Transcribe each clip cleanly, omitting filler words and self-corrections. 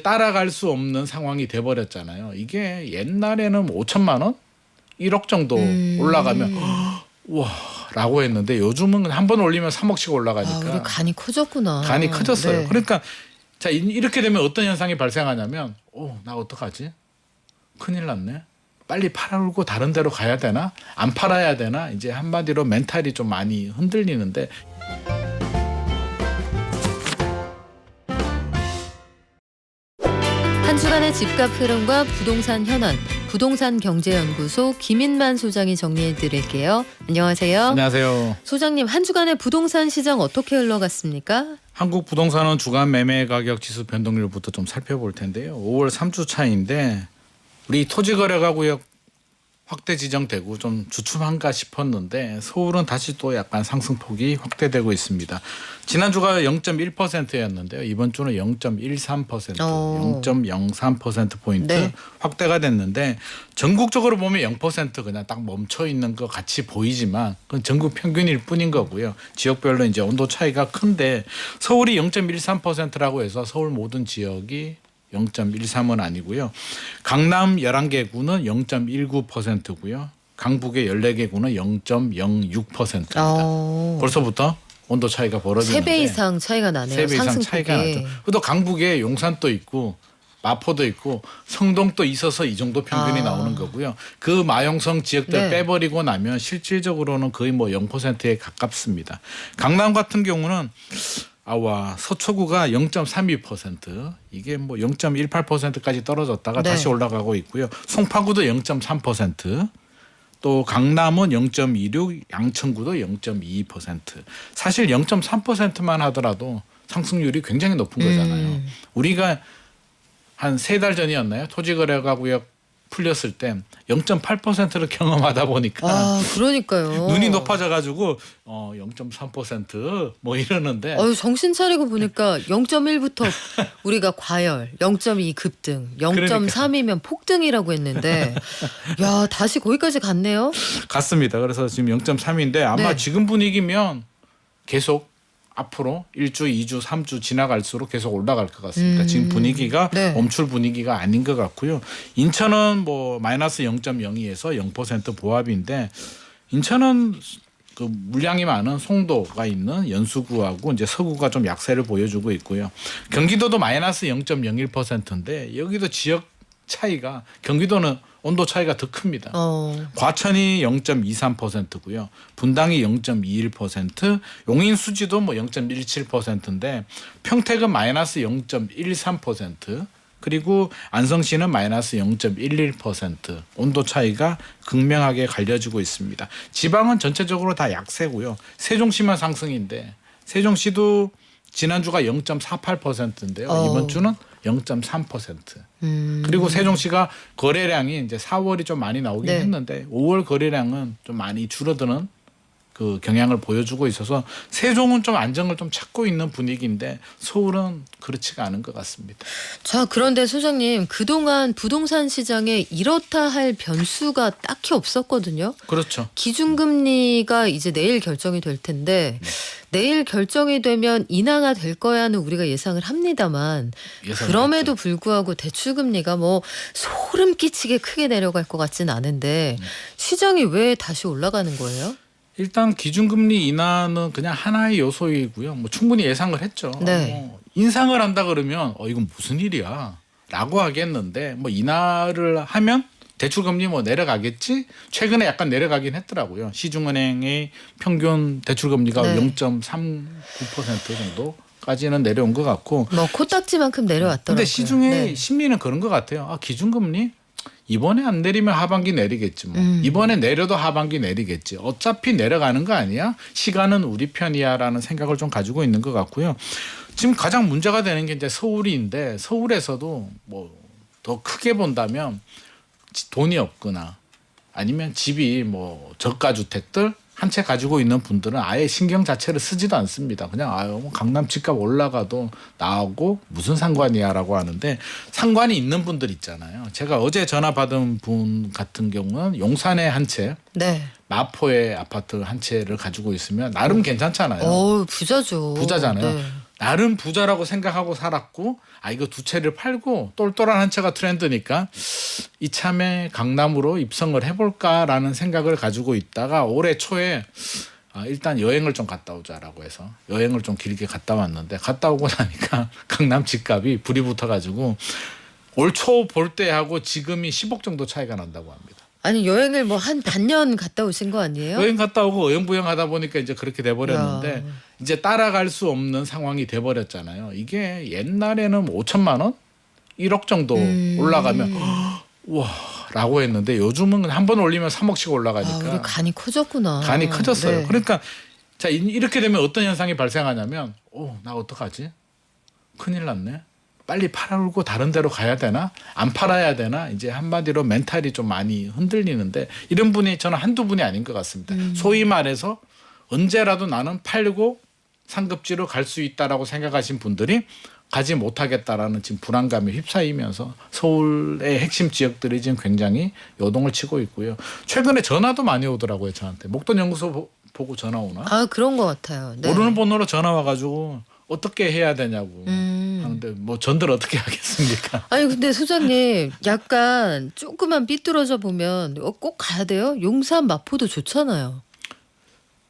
따라갈 수 없는 상황이 돼버렸잖아요. 이게 옛날에는 5천만 원, 1억 정도 올라가면 와 라고 했는데 요즘은 한 번 올리면 3억씩 올라가니까. 우리 간이 커졌구나. 간이 커졌어요. 네. 그러니까 자 이렇게 되면 어떤 현상이 발생하냐면 나 어떡하지? 큰일 났네. 빨리 팔고 다른 데로 가야 되나? 안 팔아야 되나? 이제 한마디로 멘탈이 좀 많이 흔들리는데 한 주간의 집값 흐름과 부동산 현안, 부동산 경제연구소 김인만 소장이 정리해드릴게요. 안녕하세요. 안녕하세요. 소장님, 한 주간의 부동산 시장 어떻게 흘러갔습니까? 한국 부동산은 주간 매매 가격 지수 변동률부터 좀 살펴볼 텐데요. 5월 3주 차인데 우리 토지거래가구역 확대 지정되고 좀 주춤한가 싶었는데 서울은 다시 또 약간 상승폭이 확대되고 있습니다. 지난주가 0.1%였는데요. 이번 주는 0.13%, 0.03%포인트 네. 확대가 됐는데 전국적으로 보면 0% 그냥 딱 멈춰 있는 것 같이 보이지만 그건 전국 평균일 뿐인 거고요. 지역별로 이제 온도 차이가 큰데 서울이 0.13%라고 해서 서울 모든 지역이 0.13은 아니고요. 강남 11개 구는 0.19%고요. 강북의 14개 구는 0.06%입니다. 벌써부터 온도 차이가 벌어지는데 3배 이상 차이가 나네요. 3배 이상 상승폭이. 차이가 나죠. 또 강북에 용산도 있고 마포도 있고 성동도 있어서 이 정도 평균이 나오는 거고요. 그 마용성 지역들 네. 빼버리고 나면 실질적으로는 거의 뭐 0%에 가깝습니다. 강남 같은 경우는 서초구가 0.32% 이게 뭐 0.18%까지 떨어졌다가 네. 다시 올라가고 있고요. 송파구도 0.3%, 또 강남은 0.26, 양천구도 0.22%. 사실 0.3%만 하더라도 상승률이 굉장히 높은 거잖아요. 우리가 한 3달 전이었나요? 토지거래가구역 풀렸을 때 0.8%를 경험하다 보니까 그러니까요. 눈이 높아져가지고 0.3% 뭐 이러는데 정신 차리고 보니까 0.1부터 우리가 과열, 0.2 급등, 0.3이면 폭등이라고 했는데 야 다시 거기까지 갔네요. 갔습니다. 그래서 지금 0.3인데 아마 네. 지금 분위기면 계속 앞으로 1주, 2주, 3주 지나갈수록 계속 올라갈 것 같습니다. 지금 분위기가 네. 멈출 분위기가 아닌 것 같고요. 인천은 뭐 마이너스 0.02에서 0% 보합인데 인천은 그 물량이 많은 송도가 있는 연수구하고 이제 서구가 좀 약세를 보여주고 있고요. 경기도도 마이너스 0.01%인데 여기도 지역 차이가 경기도는 온도 차이가 더 큽니다. 과천이 0.23%고요. 분당이 0.21%, 용인 수지도 뭐 0.17%인데 평택은 마이너스 0.13%, 그리고 안성시는 마이너스 0.11% 온도 차이가 극명하게 갈려지고 있습니다. 지방은 전체적으로 다 약세고요. 세종시만 상승인데 세종시도 지난주가 0.48%인데요. 이번 주는 0.3%. 그리고 세종시가 거래량이 이제 4월이 좀 많이 나오긴 네. 했는데 5월 거래량은 좀 많이 줄어드는 그 경향을 보여주고 있어서 세종은 좀 안정을 좀 찾고 있는 분위기인데 서울은 그렇지가 않은 것 같습니다. 자, 그런데 소장님 그동안 부동산 시장에 이렇다 할 변수가 딱히 없었거든요. 그렇죠. 기준금리가 이제 내일 결정이 될 텐데 내일 결정이 되면 인하가 될 거야는 우리가 예상을 합니다만 그럼에도 불구하고 대출금리가 뭐 소름 끼치게 크게 내려갈 것 같진 않은데 시장이 왜 다시 올라가는 거예요? 일단 기준금리 인하는 그냥 하나의 요소이고요. 뭐 충분히 예상을 했죠. 네. 인상을 한다 그러면 이건 무슨 일이야 라고 하겠는데 뭐 인하를 하면 대출금리 뭐 내려가겠지? 최근에 약간 내려가긴 했더라고요. 시중은행의 평균 대출금리가 네. 0.39% 정도까지는 내려온 것 같고 뭐 코딱지만큼 내려왔더라고요. 근데 시중의 네. 심리는 그런 것 같아요. 기준금리 이번에 안 내리면 하반기 내리겠지 뭐. 이번에 내려도 하반기 내리겠지. 어차피 내려가는 거 아니야? 시간은 우리 편이야라는 생각을 좀 가지고 있는 것 같고요. 지금 가장 문제가 되는 게 이제 서울인데 서울에서도 뭐 더 크게 본다면 돈이 없거나 아니면 집이 뭐 저가 주택들 한 채 가지고 있는 분들은 아예 신경 자체를 쓰지도 않습니다. 그냥 뭐 강남 집값 올라가도 나하고 무슨 상관이야라고 하는데 상관이 있는 분들 있잖아요. 제가 어제 전화 받은 분 같은 경우는 용산에 한 채, 네. 마포에 아파트 한 채를 가지고 있으면 나름 괜찮잖아요. 부자죠. 부자잖아요. 네. 나름 부자라고 생각하고 살았고 이거 두 채를 팔고 똘똘한 한 채가 트렌드니까 이참에 강남으로 입성을 해볼까라는 생각을 가지고 있다가 올해 초에 일단 여행을 좀 갔다 오자라고 해서 여행을 좀 길게 갔다 왔는데 갔다 오고 나니까 강남 집값이 불이 붙어가지고 올 초 볼 때하고 지금이 10억 정도 차이가 난다고 합니다. 아니 여행을 뭐 한 반년 갔다 오신 거 아니에요? 여행 갔다 오고 어영부영하다 보니까 이제 그렇게 돼버렸는데 야. 이제 따라갈 수 없는 상황이 돼버렸잖아요. 이게 옛날에는 5천만 원, 1억 정도 올라가면 와라고 했는데 요즘은 한 번 올리면 3억씩 올라가니까 우리 간이 커졌구나. 간이 커졌어요. 네. 그러니까 자 이렇게 되면 어떤 현상이 발생하냐면 나 어떡하지? 큰일 났네. 빨리 팔고 다른 데로 가야 되나? 안 팔아야 되나? 이제 한마디로 멘탈이 좀 많이 흔들리는데 이런 분이 저는 한두 분이 아닌 것 같습니다. 소위 말해서 언제라도 나는 팔고 상급지로 갈 수 있다라고 생각하신 분들이 가지 못하겠다라는 지금 불안감에 휩싸이면서 서울의 핵심 지역들이 지금 굉장히 요동을 치고 있고요. 최근에 전화도 많이 오더라고요. 저한테. 목돈 연구소 보고 전화 오나? 그런 것 같아요. 네. 모르는 번호로 전화 와가지고 어떻게 해야 되냐고 하는데 뭐 전들 어떻게 하겠습니까? 아니 근데 소장님 약간 조금만 삐뚤어져 보면 꼭 가야 돼요? 용산 마포도 좋잖아요.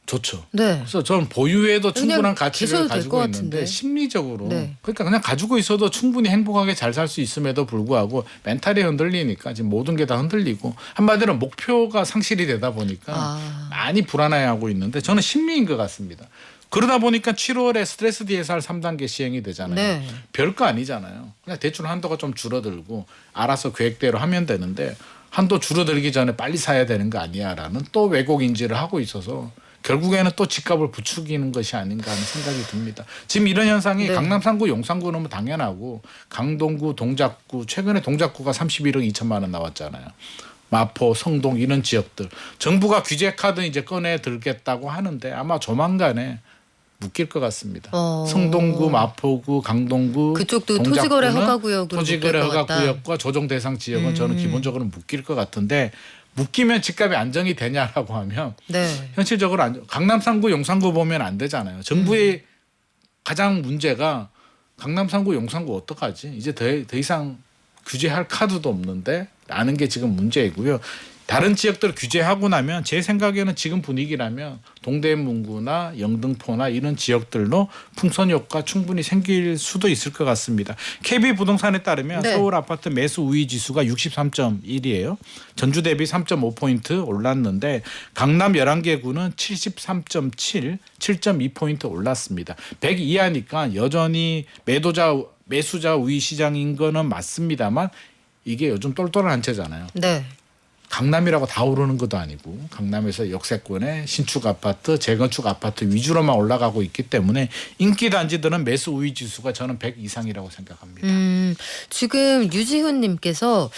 좋죠. 네. 그래서 저는 보유에도 충분한 그냥 가치를 계셔도 될 가지고 것 있는데 같은데. 심리적으로 네. 그러니까 그냥 가지고 있어도 충분히 행복하게 잘 살 수 있음에도 불구하고 멘탈이 흔들리니까 지금 모든 게 다 흔들리고 한마디로 목표가 상실이 되다 보니까 많이 불안해하고 있는데 저는 심리인 것 같습니다. 그러다 보니까 7월에 스트레스 DSR 3단계 시행이 되잖아요. 네. 별거 아니잖아요. 그냥 대출 한도가 좀 줄어들고 알아서 계획대로 하면 되는데 한도 줄어들기 전에 빨리 사야 되는 거 아니야라는 또 왜곡 인지를 하고 있어서 결국에는 또 집값을 부추기는 것이 아닌가 하는 생각이 듭니다. 지금 이런 현상이 네. 강남 3구, 용산구는 뭐 당연하고 강동구, 동작구 최근에 동작구가 31억 2천만 원 나왔잖아요. 마포, 성동 이런 지역들 정부가 규제 카드 이제 꺼내 들겠다고 하는데 아마 조만간에 묶일 것 같습니다. 성동구, 마포구, 강동구, 그쪽도 토지거래 허가구역으로 토지거래 묶일 것 같다. 허가구역과 조정 대상 지역은 저는 기본적으로 묶일 것 같은데 묶이면 집값이 안정이 되냐라고 하면 네. 현실적으로 강남 3구, 용산구 보면 안 되잖아요. 정부의 가장 문제가 강남 3구, 용산구 어떡하지? 이제 더 이상 규제할 카드도 없는데 라는 게 지금 문제이고요. 다른 지역들 규제하고 나면 제 생각에는 지금 분위기라면 동대문구나 영등포나 이런 지역들로 풍선 효과 충분히 생길 수도 있을 것 같습니다. KB부동산에 따르면 네. 서울 아파트 매수 우위 지수가 63.1이에요. 전주 대비 3.5포인트 올랐는데 강남 11개 구는 73.7, 7.2포인트 올랐습니다. 100 이하니까 여전히 매수자 우위 시장인 거는 맞습니다만 이게 요즘 똘똘한 한 채잖아요. 네. 강남이라고 다 오르는 것도 아니고 강남에서 역세권의 신축 아파트, 재건축 아파트 위주로만 올라가고 있기 때문에 인기 단지들은 매수 우위 지수가 저는 100 이상이라고 생각합니다. 지금 유지훈님께서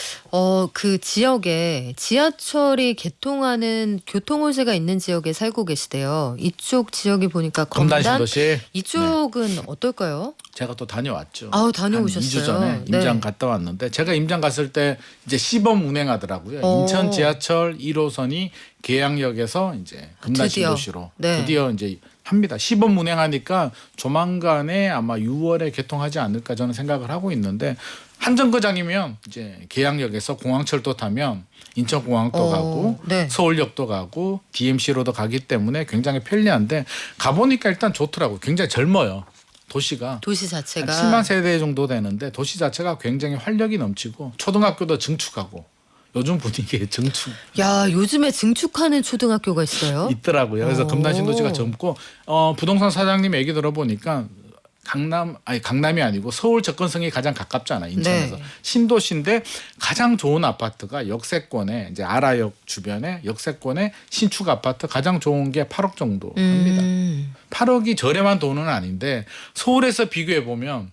그 지역에 지하철이 개통하는 교통호재가 있는 지역에 살고 계시대요. 이쪽 지역이 보니까 검단 검단 신도시 이쪽은 어떨까요? 제가 또 다녀왔죠. 다녀오셨어요. 한 2주 전에 임장 네. 갔다 왔는데 제가 임장 갔을 때 이제 시범 운행하더라고요. 인천 지하철 1호선이 계양역에서 이제 검단 드디어. 신도시로 네. 드디어 이제 합니다. 시범 운행하니까 조만간에 아마 6월에 개통하지 않을까 저는 생각을 하고 있는데 한정거장이면 이제 계양역에서 공항철도 타면 인천공항도 가고 네. 서울역도 가고 DMC로도 가기 때문에 굉장히 편리한데 가보니까 일단 좋더라고요. 굉장히 젊어요. 도시가 도시 자체가 7만 세대 정도 되는데 도시 자체가 굉장히 활력이 넘치고 초등학교도 증축하고 요즘 분위기에 증축 야 요즘에 증축하는 초등학교가 있어요? 있더라고요. 그래서 금단신도시가 젊고 부동산 사장님 얘기 들어보니까 강남이 아니고 서울 접근성이 가장 가깝잖아요. 인천에서 네. 신도시인데 가장 좋은 아파트가 역세권에 이제 아라역 주변에 역세권에 신축 아파트 가장 좋은 게 8억 정도 합니다. 8억이 저렴한 돈은 아닌데 서울에서 비교해 보면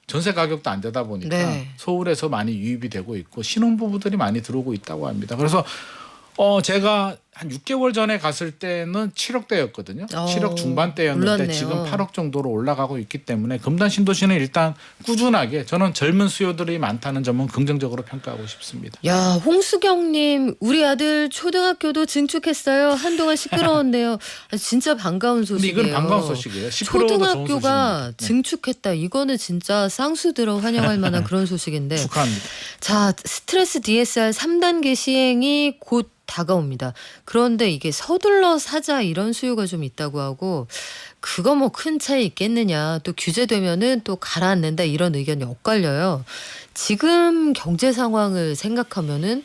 전세 가격도 안 되다 보니까 네. 서울에서 많이 유입이 되고 있고 신혼부부들이 많이 들어오고 있다고 합니다. 그래서 제가 한 6개월 전에 갔을 때는 7억대였거든요. 7억 중반대였는데 올랐네요. 지금 8억 정도로 올라가고 있기 때문에 금단 신도시는 일단 꾸준하게 저는 젊은 수요들이 많다는 점은 긍정적으로 평가하고 싶습니다. 야, 홍수경님, 우리 아들 초등학교도 증축했어요. 한동안 시끄러웠네요. 진짜 반가운 근데 소식이에요. 이건 반가운 소식이에요. 시끄러워도 좋은 초등학교가 소식입니다. 네. 증축했다. 이거는 진짜 쌍수 들어 환영할 만한 그런 소식인데. 축하합니다. 자, 스트레스 DSR 3단계 시행이 곧 다가옵니다. 그런데 이게 서둘러 사자 이런 수요가 좀 있다고 하고 그거 뭐 큰 차이 있겠느냐. 또 규제되면은 또 가라앉는다 이런 의견이 엇갈려요. 지금 경제 상황을 생각하면은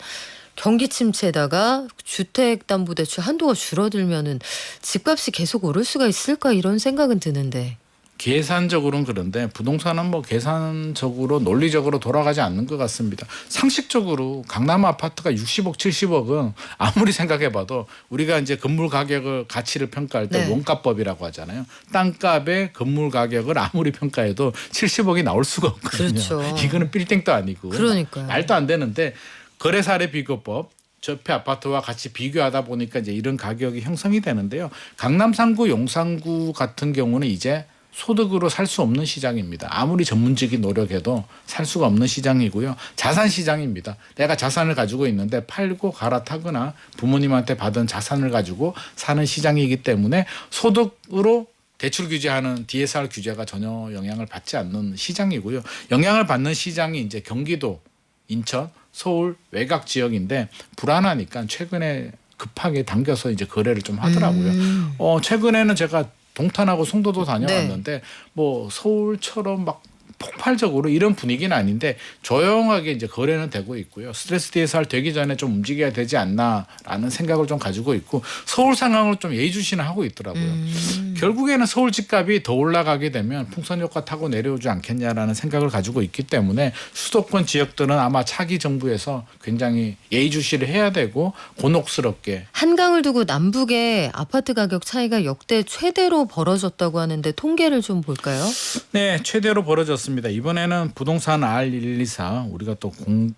경기 침체에다가 주택담보대출 한도가 줄어들면은 집값이 계속 오를 수가 있을까 이런 생각은 드는데. 계산적으로는 그런데 부동산은 뭐 계산적으로 논리적으로 돌아가지 않는 것 같습니다. 상식적으로 강남 아파트가 60억 70억은 아무리 생각해봐도 우리가 이제 건물 가격을 가치를 평가할 때 네. 원가법이라고 하잖아요. 땅값의 건물 가격을 아무리 평가해도 70억이 나올 수가 없거든요. 그렇죠. 이거는 빌딩도 아니고 그러니까요. 말도 안 되는데 거래사례 비교법 접해 아파트와 같이 비교하다 보니까 이제 이런 가격이 형성이 되는데요. 강남 3구 용산구 같은 경우는 이제 소득으로 살 수 없는 시장입니다. 아무리 전문직이 노력해도 살 수가 없는 시장이고요. 자산 시장입니다. 내가 자산을 가지고 있는데 팔고 갈아타거나 부모님한테 받은 자산을 가지고 사는 시장이기 때문에 소득으로 대출 규제하는 DSR 규제가 전혀 영향을 받지 않는 시장이고요. 영향을 받는 시장이 이제 경기도, 인천, 서울 외곽 지역인데 불안하니까 최근에 급하게 당겨서 이제 거래를 좀 하더라고요. 최근에는 제가 동탄하고 송도도 다녀왔는데 뭐 서울처럼 막 폭발적으로 이런 분위기는 아닌데 조용하게 이제 거래는 되고 있고요. 스트레스 DSR 되기 전에 좀 움직여야 되지 않나라는 생각을 좀 가지고 있고 서울 상황을 좀 예의주시는 하고 있더라고요. 결국에는 서울 집값이 더 올라가게 되면 풍선 효과 타고 내려오지 않겠냐라는 생각을 가지고 있기 때문에 수도권 지역들은 아마 차기 정부에서 굉장히 예의주시를 해야 되고 곤혹스럽게 한강을 두고 남북의 아파트 가격 차이가 역대 최대로 벌어졌다고 하는데 통계를 좀 볼까요? 네, 최대로 벌어졌습니다. 이번에는 부동산 R124 우리가 또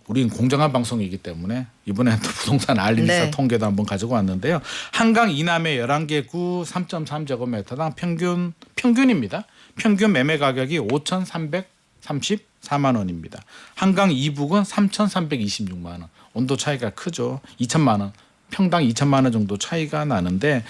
우린 공정한 방송이기 때문에 이번에는 또 부동산 R124 네. 통계도 통계도 한번 가지고 왔는데요. 한강 이남의 11개 구 3.3제곱미터당 평균입니다. 평균 매매 가격이 5,334만 원입니다. 한강 이북은 3,326만 원. 온도 차이가 크죠. 2천만 원. 평당 2천만 원 정도 차이가 나는데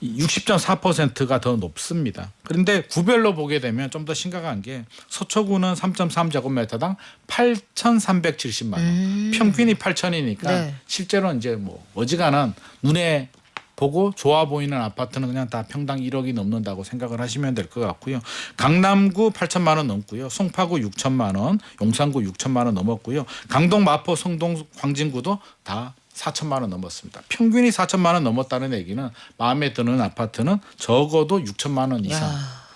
60.4%가 더 높습니다. 그런데 구별로 보게 되면 좀 더 심각한 게 서초구는 3.3제곱미터당 8,370만 원. 평균이 8천이니까 네. 실제로 이제 뭐 어지간한 눈에 보고 좋아 보이는 아파트는 그냥 다 평당 1억이 넘는다고 생각을 하시면 될 것 같고요. 강남구 8천만 원 넘고요. 송파구 6천만 원, 용산구 6천만 원 넘었고요. 강동, 마포, 성동, 광진구도 다 4천만 원 넘었습니다. 평균이 4천만 원 넘었다는 얘기는 마음에 드는 아파트는 적어도 6천만 원 이상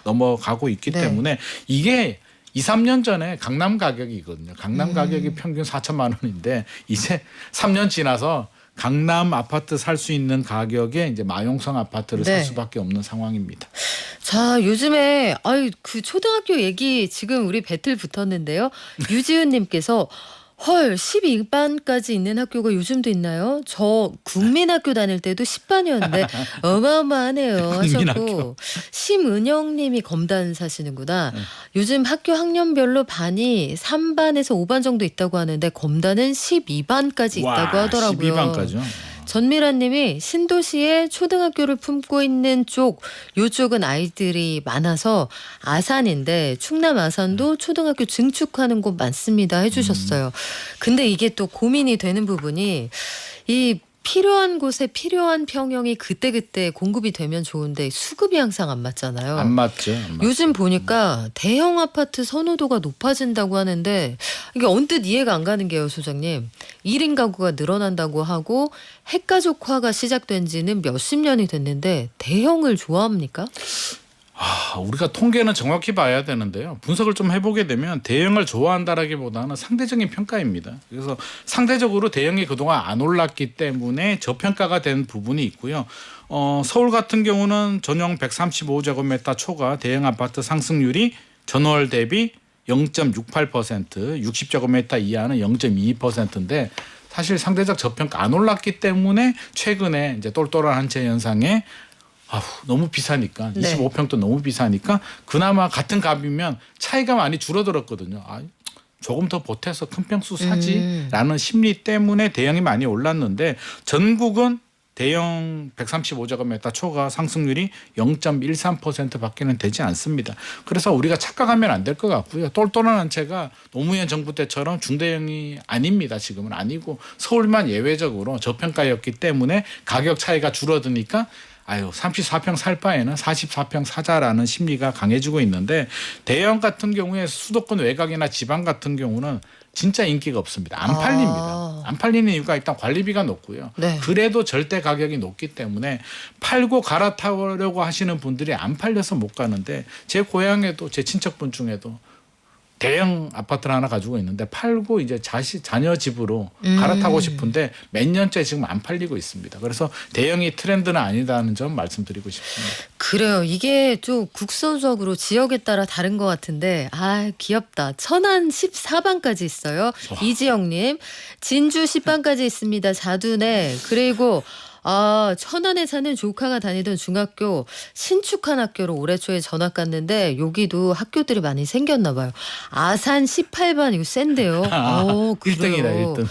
넘어가고 있기 네. 때문에 이게 2, 3년 전에 강남 가격이거든요. 강남 가격이 평균 4천만 원인데 이제 3년 지나서 강남 아파트 살 수 있는 가격에 이제 마용성 아파트를 네. 살 수밖에 없는 상황입니다. 자, 요즘에 그 초등학교 얘기 지금 우리 배틀 붙었는데요. 유지은 님께서 헐 12반까지 있는 학교가 요즘도 있나요? 저 국민학교 다닐 때도 10반이었는데 어마어마하네요 하셨고 국민학교. 심은영 님이 검단 사시는구나. 요즘 학교 학년별로 반이 3반에서 5반 정도 있다고 하는데 검단은 12반까지 있다고 하더라고요. 12반까지요. 전미란 님이 신도시에 초등학교를 품고 있는 요쪽은 아이들이 많아서 아산인데 충남 아산도 초등학교 증축하는 곳 많습니다 해주셨어요. 근데 이게 또 고민이 되는 부분이 이 필요한 곳에 필요한 평형이 그때그때 공급이 되면 좋은데 수급이 항상 안 맞잖아요. 안 맞죠. 안 맞죠. 요즘 보니까 대형 아파트 선호도가 높아진다고 하는데 이게 언뜻 이해가 안 가는 게요, 소장님. 1인 가구가 늘어난다고 하고 핵가족화가 시작된 지는 몇십 년이 됐는데 대형을 좋아합니까? 우리가 통계는 정확히 봐야 되는데요. 분석을 좀 해보게 되면 대형을 좋아한다라기보다는 상대적인 평가입니다. 그래서 상대적으로 대형이 그동안 안 올랐기 때문에 저평가가 된 부분이 있고요. 서울 같은 경우는 전용 135제곱미터 초과 대형 아파트 상승률이 전월 대비 0.68%, 60제곱미터 이하는 0.22%인데 사실 상대적 저평가 안 올랐기 때문에 최근에 이제 똘똘한 한 채 현상에 너무 비싸니까 네. 25평도 너무 비싸니까 그나마 같은 값이면 차이가 많이 줄어들었거든요. 조금 더 보태서 큰 평수 사지라는 심리 때문에 대형이 많이 올랐는데 전국은 대형 135제곱미터 초과 상승률이 0.13%밖에는 되지 않습니다. 그래서 우리가 착각하면 안 될 것 같고요. 똘똘한 한 채가 노무현 정부 때처럼 중대형이 아닙니다. 지금은 아니고 서울만 예외적으로 저평가였기 때문에 가격 차이가 줄어드니까 34평 살 바에는 44평 사자라는 심리가 강해지고 있는데 대형 같은 경우에 수도권 외곽이나 지방 같은 경우는 진짜 인기가 없습니다. 안 팔립니다. 안 팔리는 이유가 일단 관리비가 높고요. 네. 그래도 절대 가격이 높기 때문에 팔고 갈아타려고 하시는 분들이 안 팔려서 못 가는데 제 고향에도 제 친척분 중에도 대형 아파트를 하나 가지고 있는데 팔고 이제 자녀 집으로 갈아타고 싶은데 몇 년째 지금 안 팔리고 있습니다. 그래서 대형이 트렌드는 아니다는 점 말씀드리고 싶습니다. 그래요. 이게 좀 국소적으로 지역에 따라 다른 것 같은데 귀엽다. 천안 14반까지 있어요. 이지영님. 진주 10반까지 있습니다. 자둔에. 그리고 천안에 사는 조카가 다니던 중학교 신축한 학교로 올해 초에 전학 갔는데 여기도 학교들이 많이 생겼나 봐요. 아산 18반 이거 센데요. 1등이다 1등.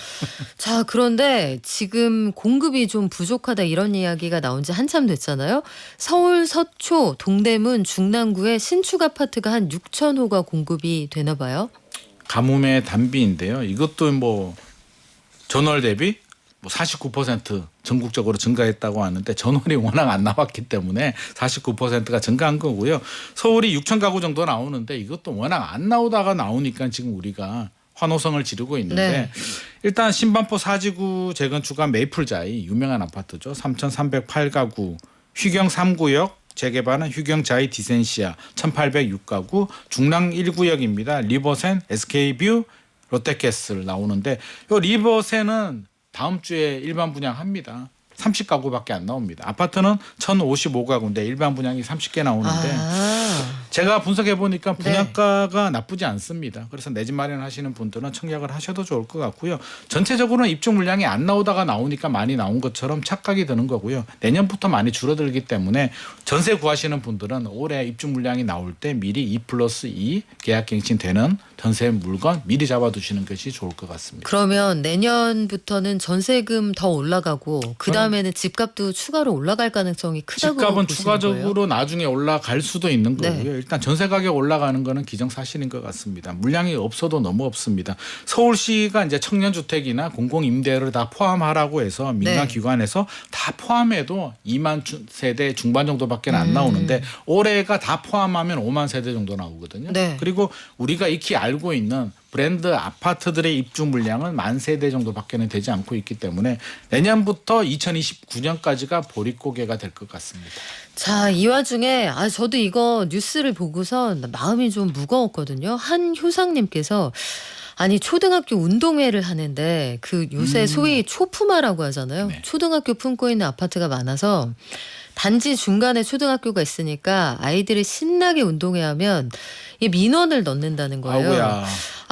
자, 그런데 지금 공급이 좀 부족하다 이런 이야기가 나온 지 한참 됐잖아요. 서울 서초, 동대문, 중랑구에 신축 아파트가 한 6,000호가 공급이 되나 봐요. 가뭄의 단비인데요. 이것도 뭐 전월 대비 49% 전국적으로 증가했다고 하는데 전월이 워낙 안 나왔기 때문에 49%가 증가한 거고요. 서울이 6천 가구 정도 나오는데 이것도 워낙 안 나오다가 나오니까 지금 우리가 환호성을 지르고 있는데 네. 일단 신반포 사지구 재건축한 메이플자이 유명한 아파트죠. 3,308가구 휴경 3구역 재개발은 휴경자이 디센시아 1,806가구 중랑 1구역입니다. 리버센, SK뷰, 롯데캐슬 나오는데 이 리버센은 다음 주에 일반 분양합니다. 30가구밖에 안 나옵니다. 아파트는 1,055가구인데 일반 분양이 30개 나오는데 제가 분석해 보니까 분양가가 나쁘지 않습니다. 그래서 내 집 마련하시는 분들은 청약을 하셔도 좋을 것 같고요. 전체적으로는 입주 물량이 안 나오다가 나오니까 많이 나온 것처럼 착각이 드는 거고요. 내년부터 많이 줄어들기 때문에 전세 구하시는 분들은 올해 입주 물량이 나올 때 미리 2+2 계약갱신되는 전세 물건 미리 잡아두시는 것이 좋을 것 같습니다. 그러면 내년부터는 전세금 더 올라가고 그 다음에는 집값도 추가로 올라갈 가능성이 크다고 집값은 보시는 추가적으로 거예요? 나중에 올라갈 수도 있는 네. 거고요. 일단 전세 가격 올라가는 거는 기정사실인 것 같습니다. 물량이 없어도 너무 없습니다. 서울시가 이제 청년주택이나 공공임대를 다 포함하라고 해서 민간기관에서 다 포함해도 2만 세대 중반 정도밖에 안 나오는데 올해가 다 포함하면 5만 세대 정도 나오거든요. 네. 그리고 우리가 익히 알고 있는 브랜드 아파트들의 입주 물량은 10,000세대 정도밖에는 되지 않고 있기 때문에 내년부터 2029년까지가 보릿고개가 될 것 같습니다. 자, 이 와중에 저도 이거 뉴스를 보고선 마음이 좀 무거웠거든요. 한 효상님께서 초등학교 운동회를 하는데 그 요새 소위 초품화라고 하잖아요. 네. 초등학교 품고 있는 아파트가 많아서 단지 중간에 초등학교가 있으니까 아이들이 신나게 운동회하면 이 민원을 넣는다는 거예요. 아우야.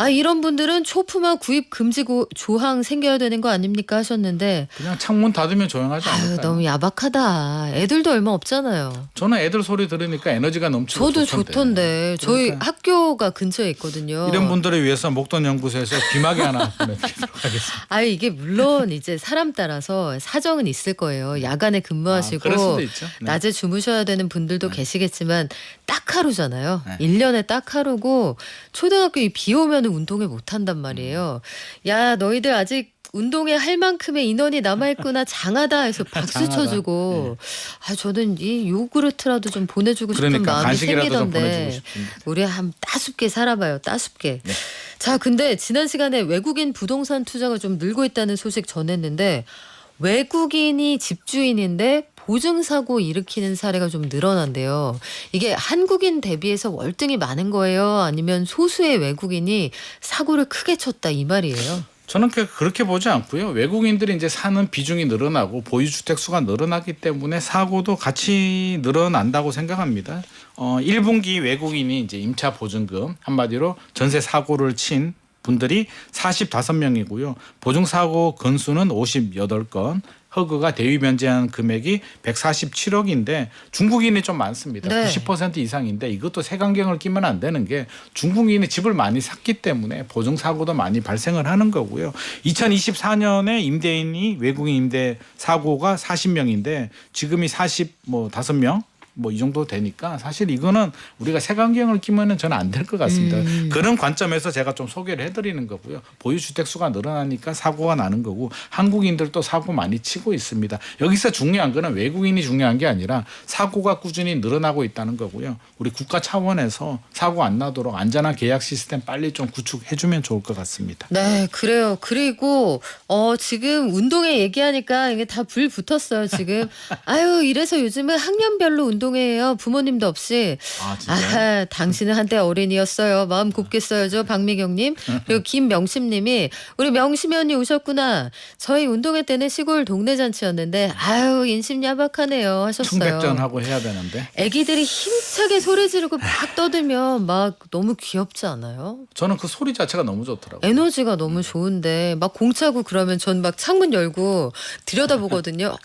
이런 분들은 초품화 구입 금지 조항 생겨야 되는 거 아닙니까 하셨는데 그냥 창문 닫으면 조용하지 않을까요? 너무 야박하다. 애들도 얼마 없잖아요. 저는 애들 소리 들으니까 에너지가 넘치고 저도 좋던데. 좋던데. 저희 그러니까 학교가 근처에 있거든요. 이런 분들을 위해서 목돈연구소에서 귀마개 하나 보내드리도록 하겠습니다. 이게 물론 이제 사람 따라서 사정은 있을 거예요. 야간에 근무하시고 그럴 수도 있죠. 네. 낮에 주무셔야 되는 분들도 계시겠지만 딱 하루잖아요. 네. 1년에 딱 하루고 초등학교 비 오면 운동회 못 한단 말이에요. 야, 너희들 아직 운동회 할 만큼의 인원이 남아있구나 장하다 해서 박수 장하다. 쳐주고 저는 이 요구르트라도 좀 보내주고 싶은 그러니까 마음이 간식이라도 좀 보내주고 생기던데 싶습니다. 우리 한 따숩게 살아봐요. 따숩게. 네. 자, 근데 지난 시간에 외국인 부동산 투자가 좀 늘고 있다는 소식 전했는데 외국인이 집주인인데 보증사고 일으키는 사례가 좀 늘어난대요. 이게 한국인 대비해서 월등히 많은 거예요? 아니면 소수의 외국인이 사고를 크게 쳤다 이 말이에요? 저는 그렇게 보지 않고요. 외국인들이 이제 사는 비중이 늘어나고 보유주택 수가 늘어나기 때문에 사고도 같이 늘어난다고 생각합니다. 1분기 외국인이 이제 임차 보증금 한마디로 전세 사고를 친 분들이 45명이고요. 보증사고 건수는 58건, 허그가 대위 면제한 금액이 147억인데 중국인이 좀 많습니다. 네. 90% 이상인데 이것도 색안경을 끼면 안 되는 게 중국인이 집을 많이 샀기 때문에 보증사고도 많이 발생을 하는 거고요. 2024년에 임대인이 외국인 임대 사고가 40명인데 지금이 45명 뭐 이 정도 되니까 사실 이거는 우리가 색안경을 끼면은 저는 안 될 것 같습니다. 그런 관점에서 제가 좀 소개를 해드리는 거고요. 보유 주택 수가 늘어나니까 사고가 나는 거고 한국인들도 사고 많이 치고 있습니다. 여기서 중요한 거는 외국인이 중요한 게 아니라 사고가 꾸준히 늘어나고 있다는 거고요. 우리 국가 차원에서 사고 안 나도록 안전한 계약 시스템 빨리 좀 구축해주면 좋을 것 같습니다. 네, 그래요. 그리고 지금 운동회 얘기하니까 이게 다 불 붙었어요. 지금 아유 이래서 요즘은 학년별로 운동회예요. 부모님도 없이. 아 진짜요? 당신은 한때 어린이였어요. 마음 곱게 써야죠. 박미경님. 그리고 김명심님이 우리 명심이 언니 오셨구나. 저희 운동회 때는 시골 동네 잔치였는데 아유 인심 야박하네요 하셨어요. 청백전하고 해야 되는데. 애기들이 힘차게 소리 지르고 막 떠들면 막 너무 귀엽지 않아요? 저는 그 소리 자체가 너무 좋더라고요. 에너지가 너무 좋은데 막 공차고 그러면 전 막 창문 열고 들여다보거든요.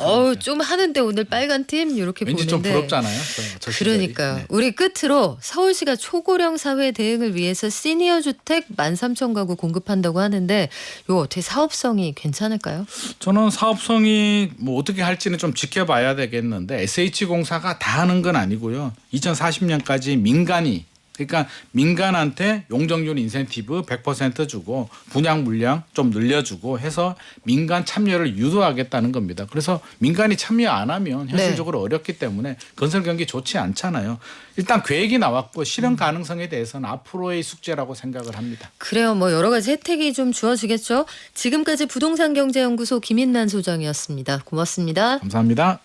좀 하는데 오늘 빨간 팀 이렇게 왠지 보는데. 좀 부럽잖아요. 저 시절이. 그러니까요. 네. 우리 끝으로 서울시가 초고령 사회 대응을 위해서 시니어 주택 13,000가구 공급한다고 하는데 이거 어떻게 사업성이 괜찮을까요? 저는 사업성이 뭐 어떻게 할지는 좀 지켜봐야 되겠는데 SH공사가 다 하는 건 아니고요. 2040년까지 민간이 그러니까 민간한테 용적률 인센티브 100% 주고 분양 물량 좀 늘려주고 해서 민간 참여를 유도하겠다는 겁니다. 그래서 민간이 참여 안 하면 현실적으로 어렵기 때문에 건설 경기 좋지 않잖아요. 일단 계획이 나왔고 실현 가능성에 대해서는 앞으로의 숙제라고 생각을 합니다. 그래요. 뭐 여러 가지 혜택이 좀 주어지겠죠. 지금까지 부동산경제연구소 김인난 소장이었습니다. 고맙습니다. 감사합니다.